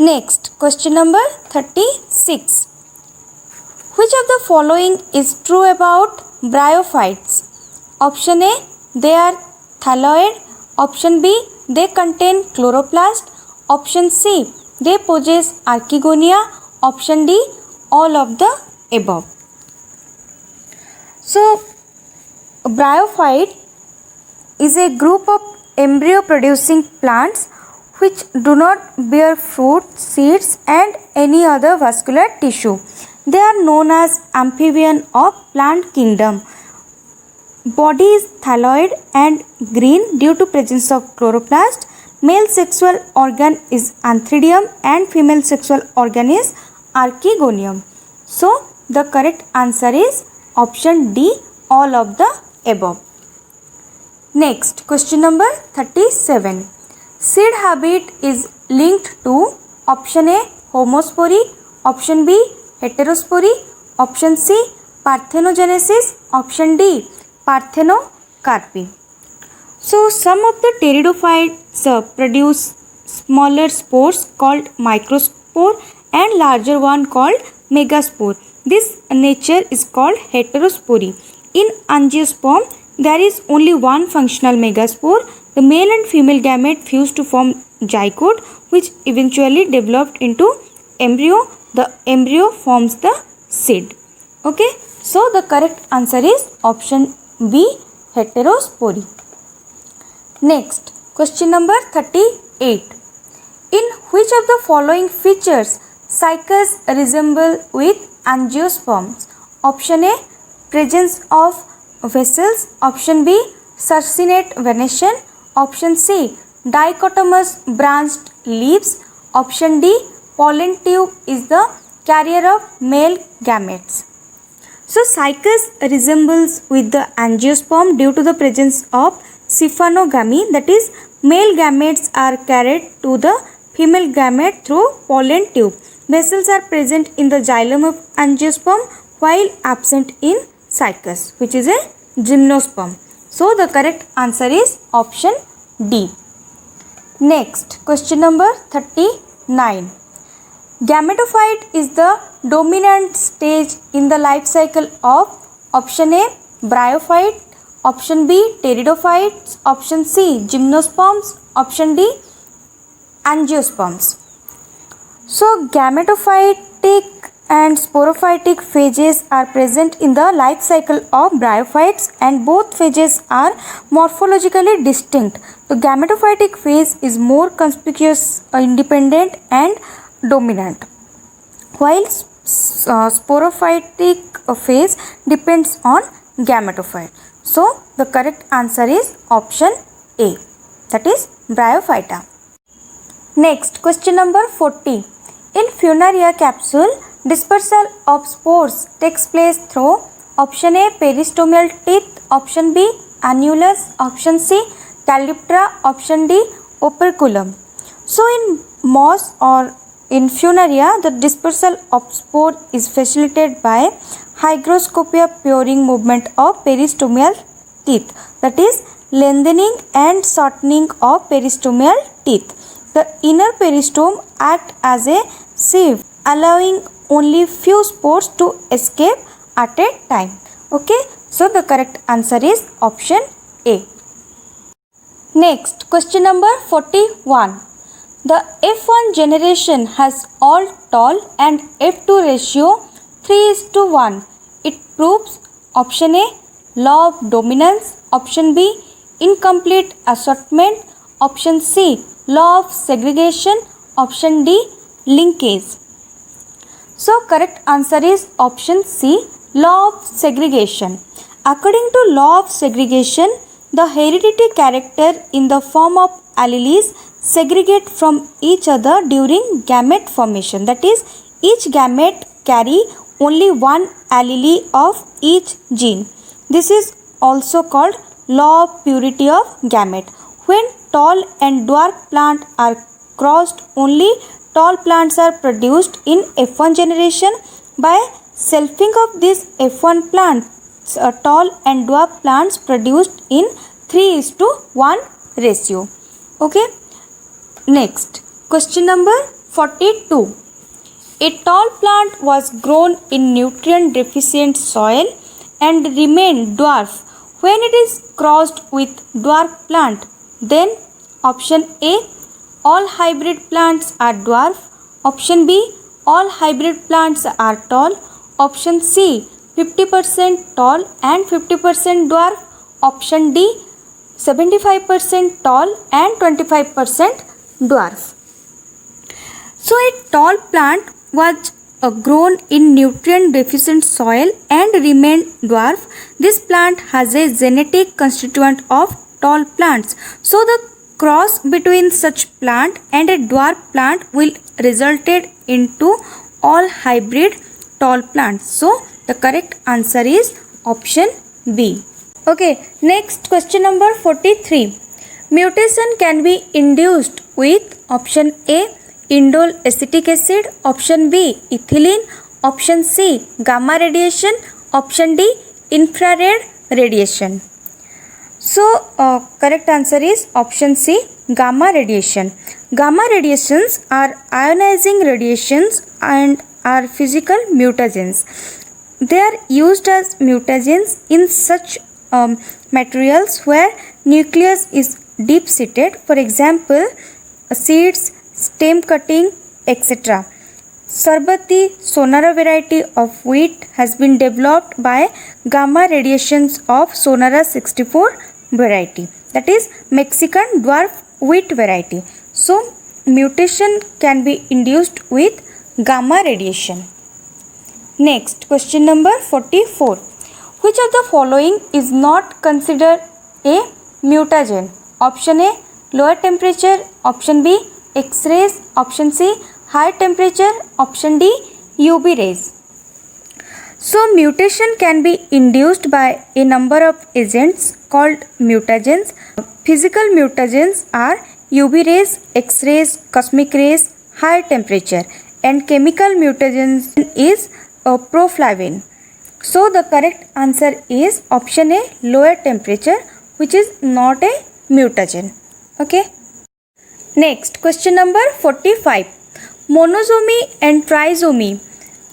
Next, question number 36. Which of the following is true about bryophytes? Option A, they are thalloid. Option B, they contain chloroplast. Option C, they possess archegonia. Option D, all of the above. So, a bryophyte is a group of embryo producing plants which do not bear fruit, seeds and any other vascular tissue. They are known as amphibian of plant kingdom. Body is thalloid and green due to presence of chloroplast. Male sexual organ is antheridium and female sexual organ is archegonium. So, the correct answer is option D, all of the above. Next, question number 37. Seed habit is linked to option A, homospory, option B, heterospory, option C, parthenogenesis, option D, parthenocarpy. So, some of the pteridophytes produce smaller spores called microspore and larger one called megaspore. This nature is called heterospory. In angiosperm, there is only one functional megaspore. The male and female gamete fuse to form zygote, which eventually developed into embryo. The embryo forms the seed. Okay, so the correct answer is option B, heterospory. Next, question number 38. In which of the following features cycas resemble with angiosperms? Option A, presence of vessels. Option B, succinate venation. Option C, dichotomous branched leaves. Option D, pollen tube is the carrier of male gametes. So, cycas resembles with the angiosperm due to the presence of sphenogamy, that is, male gametes are carried to the female gamete through pollen tube. Vessels are present in the xylem of angiosperm while absent in cycas, which is a gymnosperm. So, the correct answer is option D. Next, question number 39. Gametophyte is the dominant stage in the life cycle of option A, bryophyte, option B, pteridophytes, option C, gymnosperms, option D, angiosperms. So, gametophytic and sporophytic phases are present in the life cycle of bryophytes and both phases are morphologically distinct. The gametophytic phase is more conspicuous, independent and dominant, while sporophytic phase depends on gametophyte. So, the correct answer is option A, that is bryophyta. Next, question number 40. In Funaria capsule, dispersal of spores takes place through option A, peristomial teeth, option B, annulus, option C, calyptra, option D, operculum. So, in moss or in Funaria, the dispersal of spore is facilitated by hygroscopia puring movement of peristomial teeth, that is lengthening and shortening of peristomial teeth. The inner peristome acts as a sieve, allowing only few spores to escape at a time. Okay, so the correct answer is option A. Next, question number 41. The F1 generation has all tall and F2 ratio 3:1. It proves option A, law of dominance, option B, incomplete assortment, option C, law of segregation, option D, linkage. So, correct answer is option C, law of segregation. According to law of segregation, the hereditary character in the form of alleles segregate from each other during gamete formation. That is, each gamete carry only one allele of each gene. This is also called law of purity of gamete. When tall and dwarf plant are crossed, only tall plants are produced in F1 generation. By selfing of these F1 plants, tall and dwarf plants produced in 3:1 ratio. Okay. Next, question number 42. A tall plant was grown in nutrient deficient soil and remained dwarf when it is crossed with dwarf plant. Then option A, all hybrid plants are dwarf. Option B, all hybrid plants are tall. Option C, 50% tall and 50% dwarf. Option D, 75% tall and 25% dwarf. So a tall plant was grown in nutrient deficient soil and remained dwarf. This plant has a genetic constituent of tall plants. So the cross between such plant and a dwarf plant will resulted into all hybrid tall plants. So the correct answer is option B. Okay, next question number 43. Mutation can be induced with option A, indole acetic acid, option B, ethylene, option C, gamma radiation, option D, infrared radiation. So correct answer is option C, gamma radiation. Gamma radiations are ionizing radiations and are physical mutagens. They are used as mutagens in such materials where nucleus is deep seated, for example seeds, stem cutting, etc. Sarbati Sonara variety of wheat has been developed by gamma radiations of Sonara 64 variety, that is Mexican dwarf wheat variety. So mutation can be induced with gamma radiation. Next, question number 44. Which of the following is not considered a mutagen? Option A, lower temperature. Option B, X-rays. Option C, high temperature. Option D, UV rays. So mutation can be induced by a number of agents called mutagens. Physical mutagens are UV rays, X-rays, cosmic rays, high temperature, and chemical mutagens is proflavin. So the correct answer is option A, lower temperature, which is not a mutagen. Okay. Next, question number 45. Monosomy and trisomy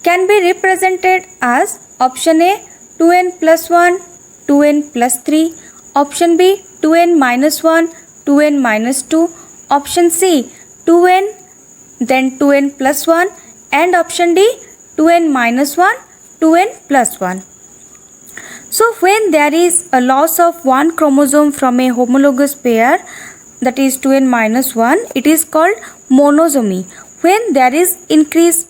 can be represented as option A, 2n plus 1, 2n plus 3, option B, 2n minus 1, 2n minus 2, option C, 2n then 2n plus 1, and option D, 2n minus 1, 2n plus 1. So when there is a loss of one chromosome from a homologous pair, that is 2n minus 1, it is called monosomy. When there is increase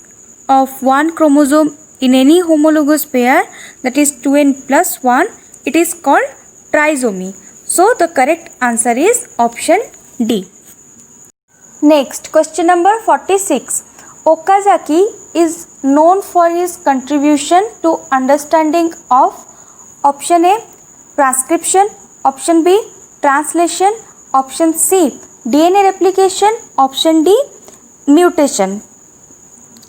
of one chromosome in any homologous pair, that is 2n plus 1, it is called trisomy. So the correct answer is option D. Next, question number 46. Okazaki is known for his contribution to understanding of option A, transcription, option B, translation, option C, DNA replication, option D, mutation.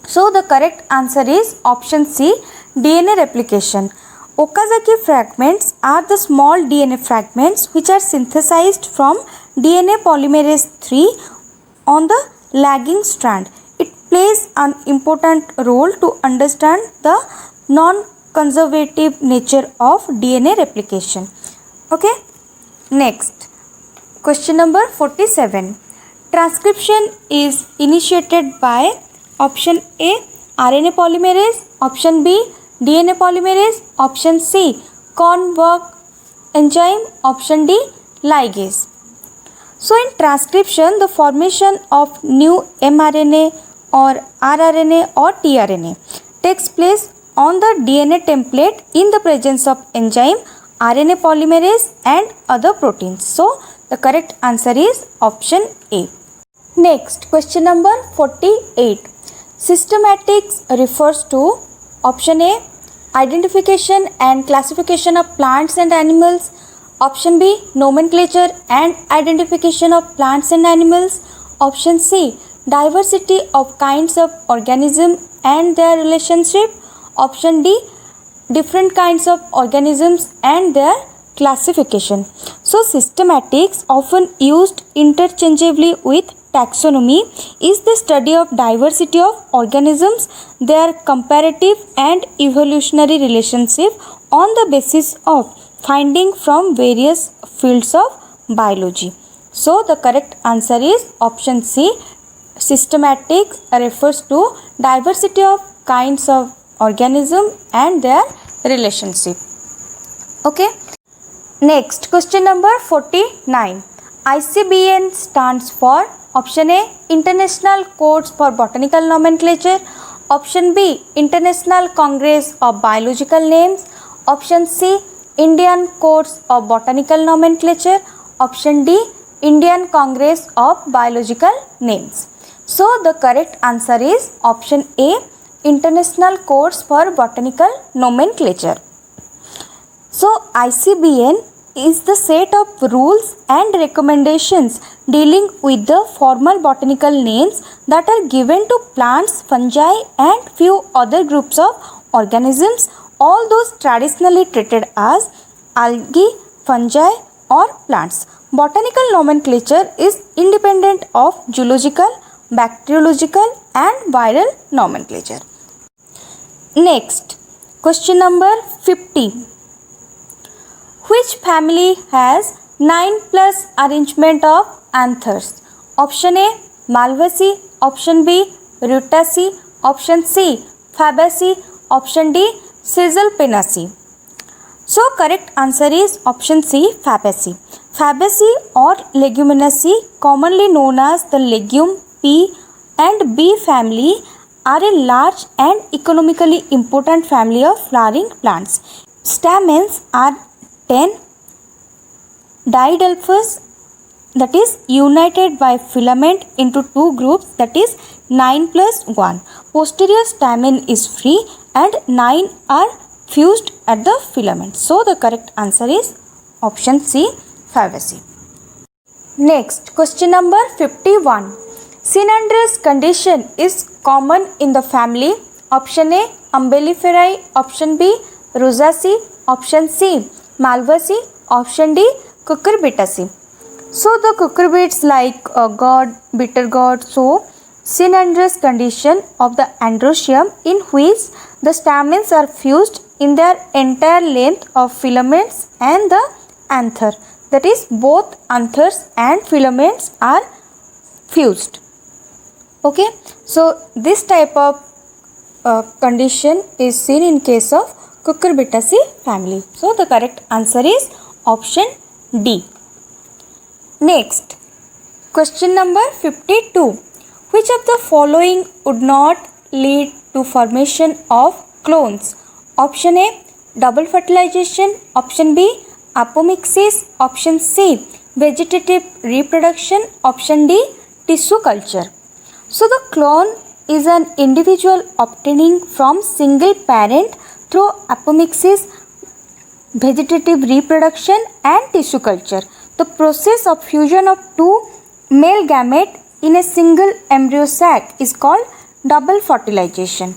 So the correct answer is option C, DNA replication. Okazaki fragments are the small DNA fragments which are synthesized from DNA polymerase III on the lagging strand. It plays an important role to understand the non-conservative nature of DNA replication. Okay. Next, question number 47. Transcription is initiated by option A, RNA polymerase, option B, DNA polymerase, option C, Converg enzyme, option D, ligase. So in transcription, the formation of new mRNA or rRNA or tRNA takes place on the DNA template in the presence of enzyme, RNA polymerase and other proteins. So the correct answer is option A. Next, question number 48. Systematics refers to option A, identification and classification of plants and animals, option B, nomenclature and identification of plants and animals, option C, diversity of kinds of organisms and their relationship, option D, different kinds of organisms and their classification. So systematics often used interchangeably with taxonomy is the study of diversity of organisms, their comparative and evolutionary relationship on the basis of finding from various fields of biology. So the correct answer is option C. Systematic refers to diversity of kinds of organism and their relationship. Okay. Next, question number 49. ICBN stands for option A. International Codes for Botanical Nomenclature. Option B. International Congress of Biological Names. Option C. Indian Codes of Botanical Nomenclature. Option D. Indian Congress of Biological Names. So the correct answer is option A. International Codes for Botanical Nomenclature. So ICBN is the set of rules and recommendations dealing with the formal botanical names that are given to plants, fungi and few other groups of organisms, all those traditionally treated as algae, fungi or plants. Botanical nomenclature is independent of zoological, bacteriological and viral nomenclature. Next, question number 50. Which family has 9 plus arrangement of anthers? Option A. Malvaceae. Option B. Rutaceae. Option C. Fabaceae. Option D. Caesalpinaceae. So correct answer is option C. Fabaceae. Fabaceae or Leguminosae, commonly known as the legume, pea and bee family, are a large and economically important family of flowering plants. Stamens are 10 didelphous, that is united by filament into two groups, that is 9 plus 1. Posterior stamen is free and 9 are fused at the filament. So the correct answer is option C. Fabaceae. Next, question number 51. Synandrous condition is common in the family. Option A. Umbelliferae. Option B. Rosaceae. Option C. Malvaceae. Option D. Cucurbitaceae. So the cucurbites like gourd, bitter gourd, so synandrous condition of the androecium in which the stamens are fused in their entire length of filaments and the anther, that is both anthers and filaments are fused. Okay, so this type of condition is seen in case of Cucurbitaceae family. So the correct answer is option D. Next, question number 52. Which of the following would not lead to formation of clones? Option A. Double fertilization. Option B. Apomixis. Option C. Vegetative reproduction. Option D. Tissue culture. So the clone is an individual obtaining from single parent through apomixis, vegetative reproduction and tissue culture. The process of fusion of two male gametes in a single embryo sac is called double fertilization.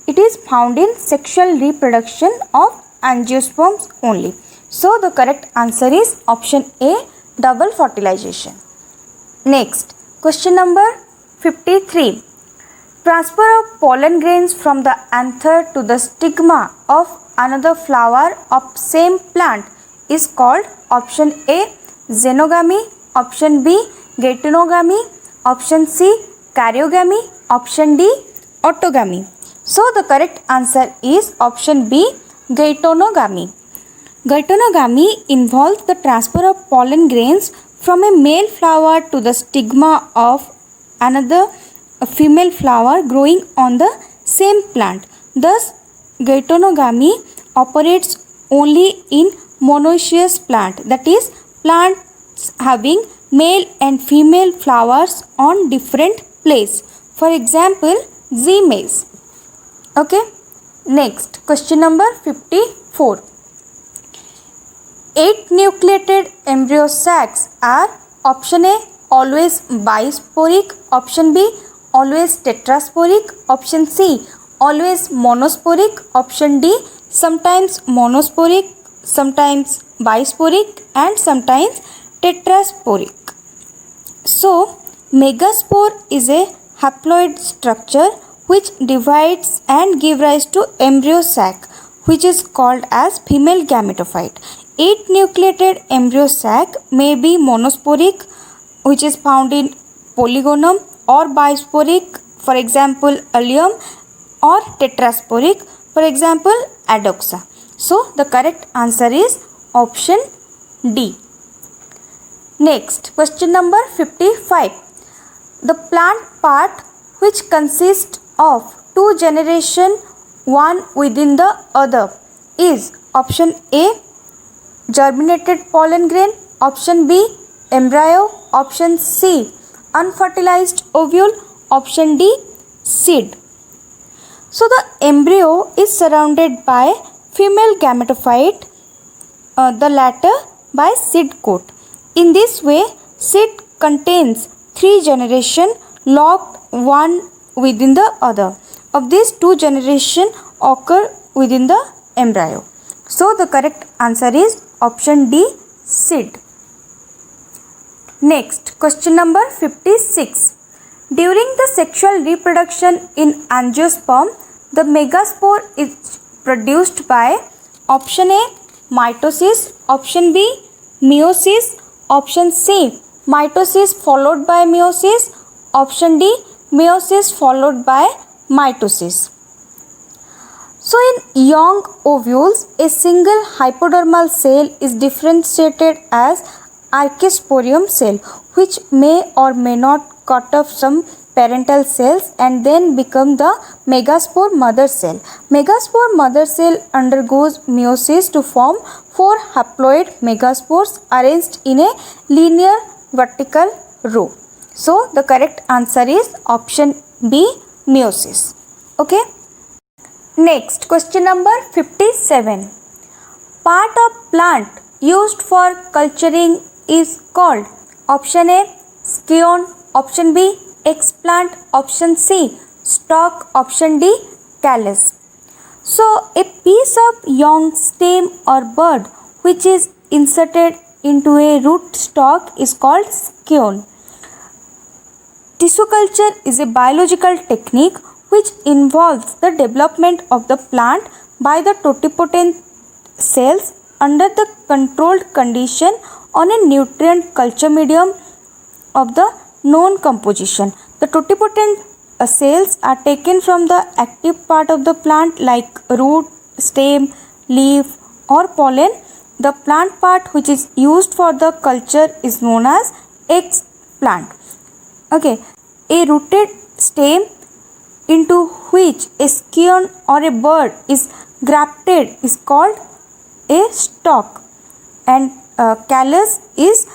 It is found in sexual reproduction of angiosperms only. So the correct answer is option A. Double fertilization. Next, question number 53. Transfer of pollen grains from the anther to the stigma of another flower of same plant is called option A. Xenogamy, option B. Geitonogamy, option C. Karyogamy, option D. Autogamy. So the correct answer is option B. Geitonogamy. Geitonogamy involves the transfer of pollen grains from a male flower to the stigma of another female flower growing on the same plant. Thus, geitonogamy operates only in monoecious plant, that is plants having male and female flowers on different places. For example, Z maize. Okay. Next, question number 54. 8 nucleated embryo sacs are option A. Always bisporic, option B. Always tetrasporic, option C. Always monosporic, option D. Sometimes monosporic, sometimes bisporic and sometimes tetrasporic. So Megaspore is a haploid structure which divides and gives rise to embryo sac, which is called as female gametophyte. 8 nucleated embryo sac may be monosporic, which is found in Polygonum, or bisporic, for example Allium, or tetrasporic, for example Adoxa. So the correct answer is option D. Next, question number 55. The plant part which consists of two generations, one within the other, is option A, germinated pollen grain, option B, embryo, option C, unfertilized ovule, option D, seed. So the embryo is surrounded by female gametophyte, the latter by seed coat. In this way, seed contains 3 generations locked one within the other. Of these 2 generations occur within the embryo. So the correct answer is option D, seed. Next, question number 56. During the sexual reproduction in angiosperm, the megaspore is produced by option A, mitosis, option B, meiosis, option C, mitosis followed by meiosis, option D, meiosis followed by mitosis. So in young ovules, a single hypodermal cell is differentiated as archisporium cell, which may or may not cut off some parental cells and then become the megaspore mother cell. Megaspore mother cell undergoes meiosis to form 4 haploid megaspores arranged in a linear vertical row. So the correct answer is option B, meiosis. Okay. Next, question number 57. Part of plant used for culturing is called option A, scion, option B, explant, option C, stalk, option D, callus. So a piece of young stem or bud which is inserted into a root stock is called scion. Tissue culture is a biological technique which involves the development of the plant by the totipotent cells under the controlled condition on a nutrient culture medium of the known composition. The totipotent cells are taken from the active part of the plant like root, stem, leaf or pollen. The plant part which is used for the culture is known as explant. Okay, a rooted stem into which a scion or a bud is grafted is called a stalk, and callus is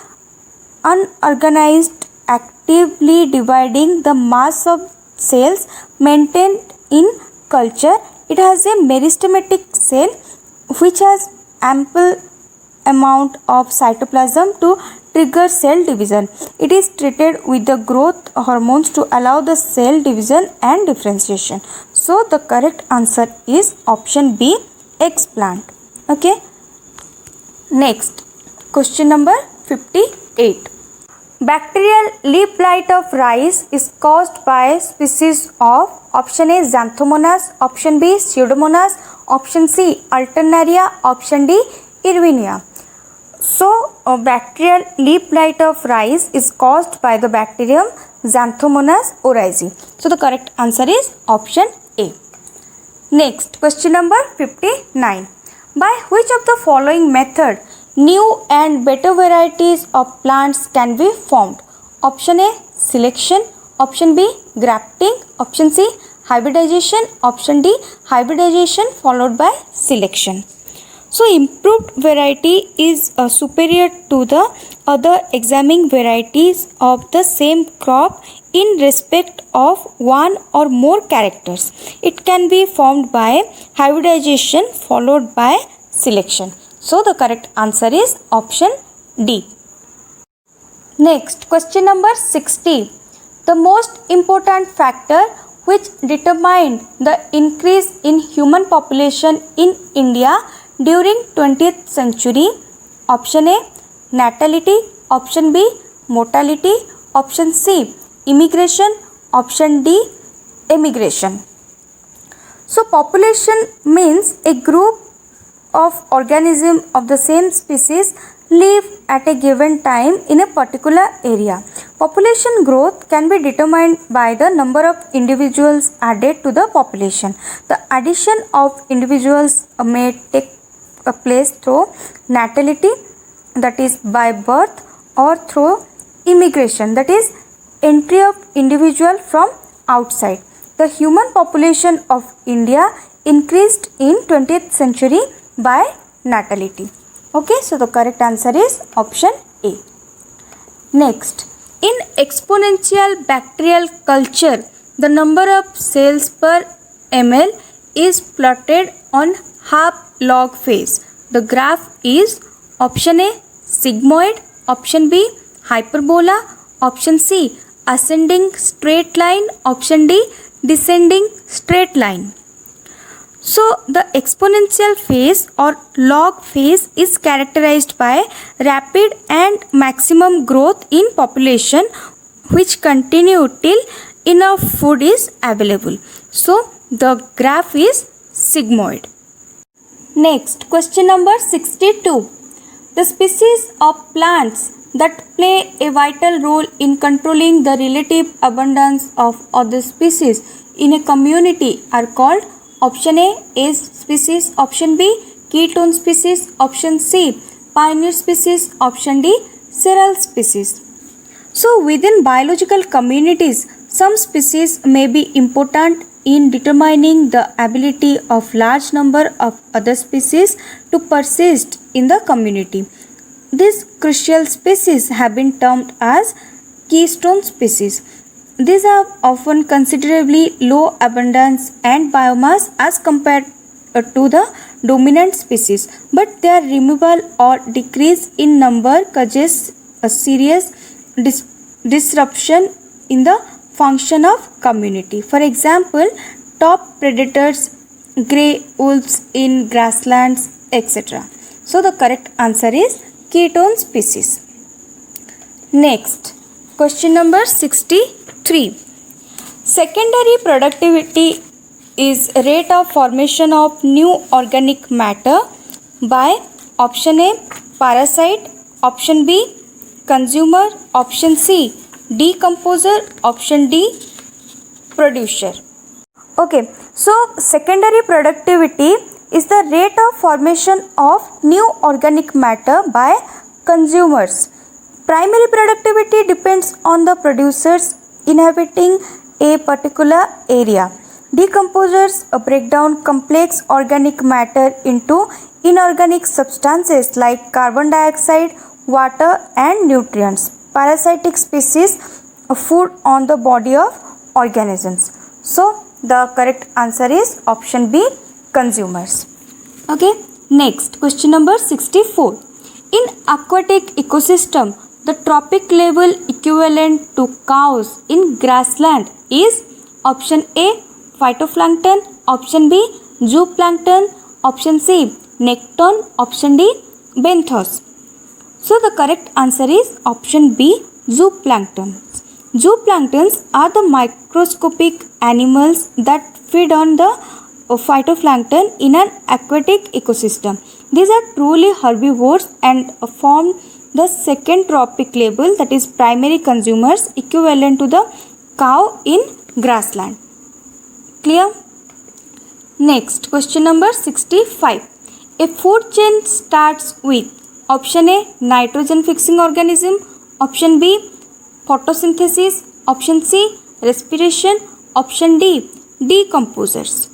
unorganized actively dividing the mass of cells maintained in culture. It has a meristematic cell which has ample amount of cytoplasm to trigger cell division. It is treated with the growth hormones to allow the cell division and differentiation. So the correct answer is option B, explant. Okay. Next, question number 58. Bacterial leaf blight of rice is caused by species of option A, Xanthomonas, option B, Pseudomonas, option C, Alternaria, option D, Irvinia. So bacterial leaf blight of rice is caused by the bacterium Xanthomonas oryzae. So the correct answer is option A. Next, question number 59. By which of the following method new and better varieties of plants can be formed? Option A, selection, option B, grafting, option C, hybridization, option D, hybridization followed by selection. So improved variety is superior to the other examining varieties of the same crop in respect of one or more characters. It can be formed by hybridization followed by selection. So the correct answer is option D. Next, question number 60. The most important factor which determined the increase in human population in India during 20th century. Option A, natality, option B, mortality, option C, immigration, option D, emigration. So population means a group of organisms of the same species live at a given time in a particular area. Population growth can be determined by the number of individuals added to the population. The addition of individuals may take place through natality, that is by birth, or through immigration, that is entry of individual from outside. The human population of India increased in 20th century by natality. Okay, so the correct answer is option A. Next, in exponential bacterial culture, the number of cells per ml is plotted on half log phase. The graph is option A, sigmoid, option B, hyperbola, option C, ascending straight line, option D, descending straight line. So the exponential phase or log phase is characterized by rapid and maximum growth in population which continue till enough food is available. So the graph is sigmoid. Next, question number 62. The species of plants that play a vital role in controlling the relative abundance of other species in a community are called option A, Age species, option B, ketone species, option C, pioneer species, option D, cereal species. So within biological communities, some species may be important in determining the ability of large number of other species to persist in the community. These crucial species have been termed as keystone species. These have often considerably low abundance and biomass as compared to the dominant species, but their removal or decrease in number causes a serious disruption in the function of community. For example, top predators, grey wolves in grasslands, etc. So the correct answer is ketone species. Next, question number 63. Secondary productivity is rate of formation of new organic matter by option A, parasite, option B, consumer, option C, decomposer, option D, producer. Okay, so secondary productivity is the rate of formation of new organic matter by consumers. Primary productivity depends on the producers inhabiting a particular area. Decomposers break down complex organic matter into inorganic substances like carbon dioxide, water and nutrients. Parasitic species food on the body of organisms. So the correct answer is option B, consumers. Okay, next question number 64. In aquatic ecosystem, the trophic level equivalent to cows in grassland is option A, phytoplankton, option B, zooplankton, option C, nekton, option D, benthos. So the correct answer is option B, zooplankton. Zooplanktons are the microscopic animals that feed on the phytoplankton in an aquatic ecosystem. These are truly herbivores and form the second trophic level, that is primary consumers equivalent to the cow in grassland. Clear? Next, question number 65. A food chain starts with option A, nitrogen fixing organism, option B, photosynthesis, option C, respiration, option D, decomposers.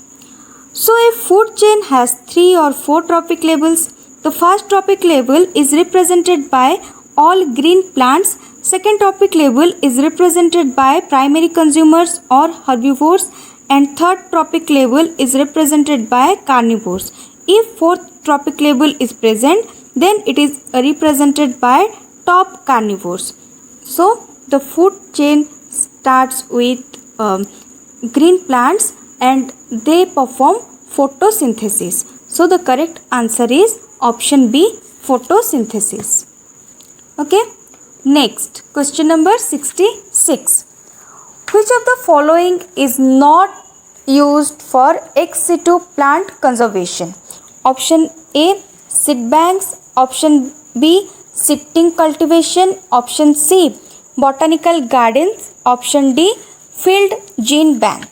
So a food chain has 3 or 4 trophic levels. The first trophic level is represented by all green plants. Second trophic level is represented by primary consumers or herbivores, and third trophic level is represented by carnivores. If fourth trophic level is present, then it is represented by top carnivores. So the food chain starts with green plants and they perform photosynthesis. So the correct answer is option B, photosynthesis. Okay. Next, question number 66. Which of the following is not used for ex situ plant conservation? Option A, seed banks. Option B, sitting cultivation. Option C, botanical gardens. Option D, field gene bank.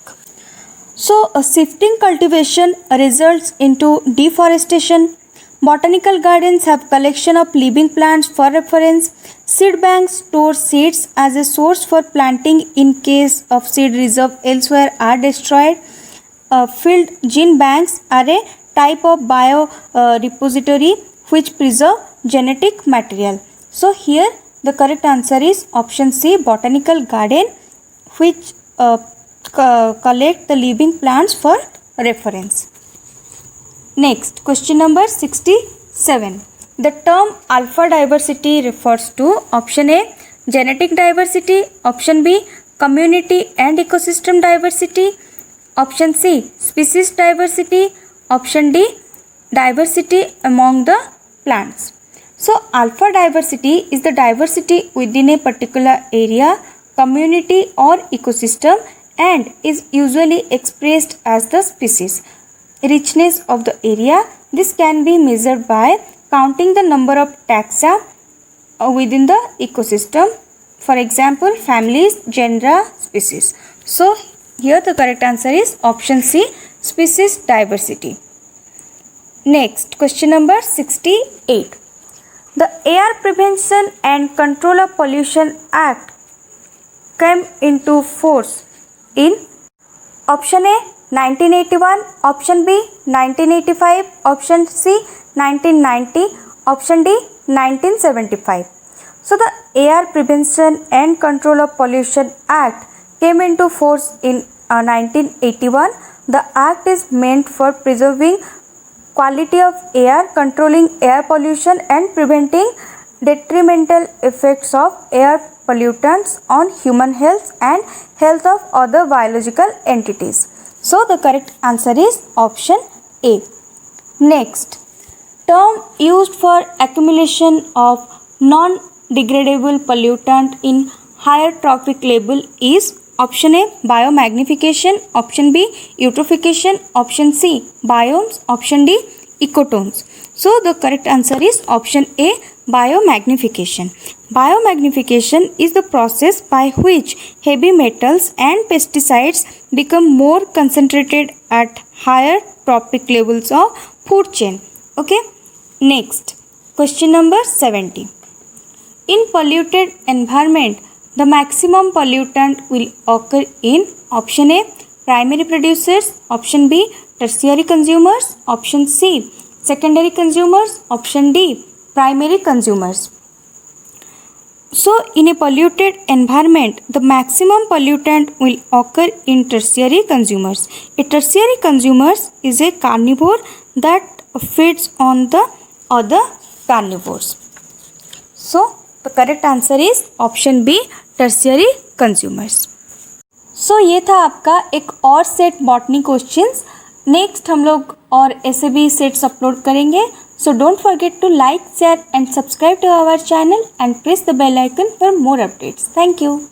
So, shifting cultivation results into deforestation. Botanical gardens have collection of living plants for reference. Seed banks store seeds as a source for planting in case of seed reserve elsewhere are destroyed. Field gene banks are a type of bio repository which preserve genetic material. So, here the correct answer is option C, botanical garden, which collect the living plants for reference. Next, question number 67. The term alpha diversity refers to option A, genetic diversity. Option B, community and ecosystem diversity. Option C, species diversity. Option D, diversity among the plants. So, alpha diversity is the diversity within a particular area, community or ecosystem, and is usually expressed as the species richness of the area. This can be measured by counting the number of taxa within the ecosystem. For example, families, genera, species. So, here the correct answer is option C, species diversity. Next, question number 68. The Air Prevention and Control of Pollution Act came into force in option A 1981, option B 1985, option C 1990, option D 1975. So, the Air Prevention and Control of Pollution Act came into force in 1981. The act is meant for preserving quality of air, controlling air pollution and preventing detrimental effects of air pollutants on human health and health of other biological entities. So, the correct answer is option A. Next, term used for accumulation of non-degradable pollutant in higher trophic level is option A, biomagnification. Option B, eutrophication. Option C, biomes. Option D, ecotones. So, the correct answer is option A, biomagnification. Biomagnification is the process by which heavy metals and pesticides become more concentrated at higher trophic levels of food chain. Okay. Next, question number 70. In polluted environment, the maximum pollutant will occur in option A, primary producers. Option B, tertiary consumers. Option C, secondary consumers. Option D, primary consumers. So, in a polluted environment, the maximum pollutant will occur in tertiary consumers. A tertiary consumers is a carnivore that feeds on the other carnivores. So, the correct answer is option B, tertiary consumers. So, ये था आपका एक और set botany questions. Next हम लोग और ऐसे भी सेट्स अपलोड करेंगे. So don't forget to like, share and subscribe to our channel and press the bell icon for more updates. Thank you.